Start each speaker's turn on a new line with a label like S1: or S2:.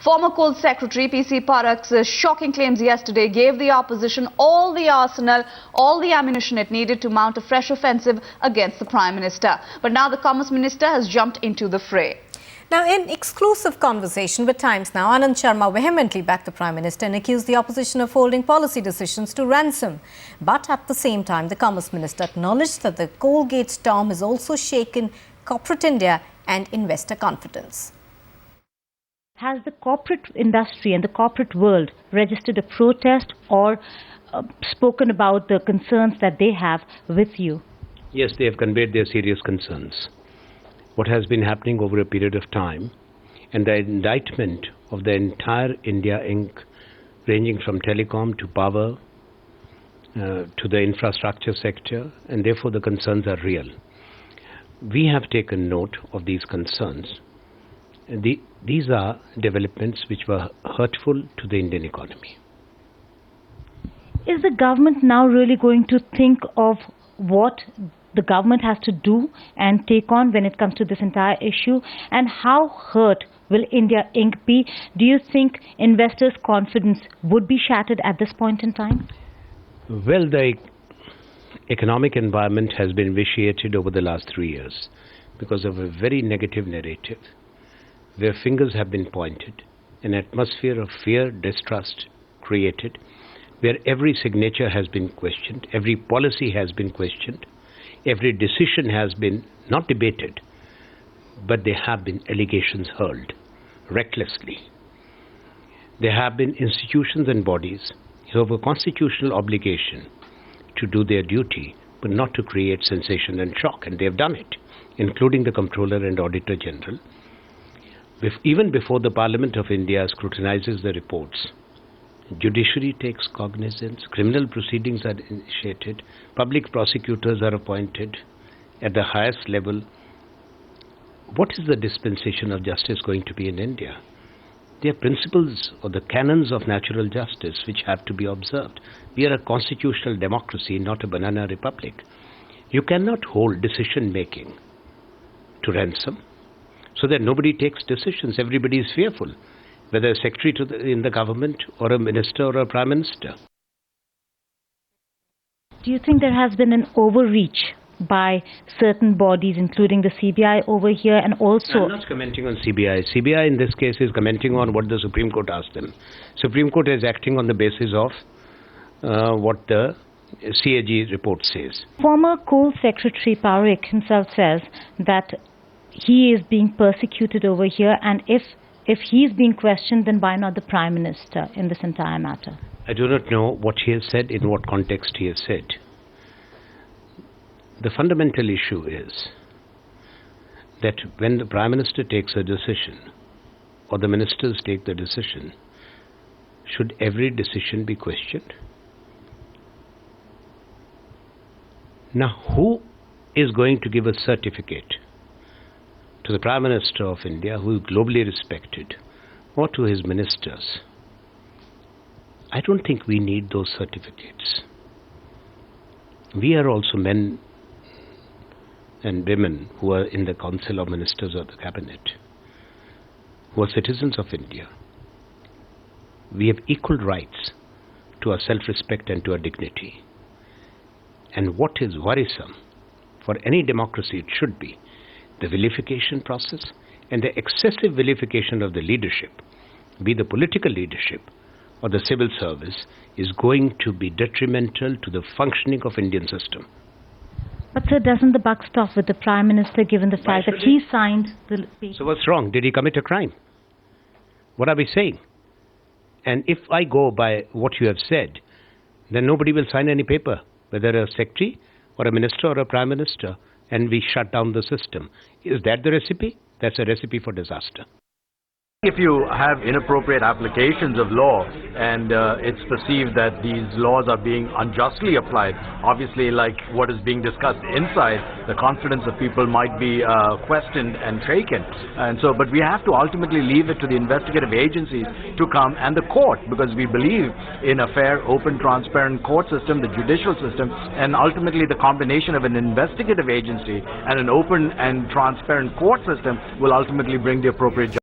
S1: Former Coal Secretary PC Parak's shocking claims yesterday gave the opposition all the arsenal, all the ammunition it needed to mount a fresh offensive against the Prime Minister. But now the Commerce Minister has jumped into the fray.
S2: Now, in exclusive conversation with Times Now, Anand Sharma vehemently backed the Prime Minister and accused the opposition of holding policy decisions to ransom. But at the same time, the Commerce Minister acknowledged that the Coalgate storm has also shaken corporate India and investor confidence.
S3: Has the corporate industry and the corporate world registered a protest or spoken about the concerns that they have with you?
S4: Yes, they have conveyed their serious concerns. What has been happening over a period of time and the indictment of the entire India Inc., ranging from telecom to power to the infrastructure sector, and therefore the concerns are real. We have taken note of these concerns. These are developments which were hurtful to the Indian economy.
S3: Is the government now really going to think of what the government has to do and take on when it comes to this entire issue? And how hurt will India Inc. be? Do you think investors' confidence would be shattered at this point in time?
S4: Well, the economic environment has been vitiated over the last 3 years because of a very negative narrative where fingers have been pointed, an atmosphere of fear, distrust created, where every signature has been questioned, every policy has been questioned, every decision has been not debated, but there have been allegations hurled recklessly. There have been institutions and bodies who have a constitutional obligation to do their duty, but not to create sensation and shock, and they have done it, including the Comptroller and Auditor General. Even before the Parliament of India scrutinizes the reports, judiciary takes cognizance, criminal proceedings are initiated, public prosecutors are appointed at the highest level. What is the dispensation of justice going to be in India? There are principles or the canons of natural justice which have to be observed. We are a constitutional democracy, not a banana republic. You cannot hold decision making to ransom so that nobody takes decisions. Everybody is fearful, whether a secretary in the government or a minister or a prime minister.
S3: Do you think there has been an overreach by certain bodies, including the CBI over here, and also...
S4: I'm not commenting on CBI. CBI in this case is commenting on what the Supreme Court asked them. Supreme Court is acting on the basis of what the CAG report says.
S3: Former Coal Secretary Parak himself says that he is being persecuted over here, and if he is being questioned, then why not the Prime Minister in this entire matter?
S4: I do not know what he has said, in what context he has said. The fundamental issue is that when the Prime Minister takes a decision, or the ministers take the decision, should every decision be questioned? Now, who is going to give a certificate to the Prime Minister of India, who is globally respected, or to his ministers? I don't think we need those certificates. We are also men and women who are in the Council of Ministers of the Cabinet, who are citizens of India. We have equal rights to our self-respect and to our dignity. And what is worrisome for any democracy, it should be the vilification process and the excessive vilification of the leadership, be the political leadership or the civil service, is going to be detrimental to the functioning of Indian system.
S3: But sir, doesn't the buck stop with the Prime Minister, given the fact that he signed the paper?
S4: So what's wrong? Did he commit a crime? What are we saying? And if I go by what you have said, then nobody will sign any paper, whether a secretary or a minister or a prime minister, and we shut down the system. Is that the recipe? That's a recipe for disaster.
S5: If you have inappropriate applications of law and it's perceived that these laws are being unjustly applied, obviously like what is being discussed inside, the confidence of people might be questioned and shaken. And so, but we have to ultimately leave it to the investigative agencies to come, and the court, because we believe in a fair, open, transparent court system, the judicial system, and ultimately the combination of an investigative agency and an open and transparent court system will ultimately bring the appropriate justice.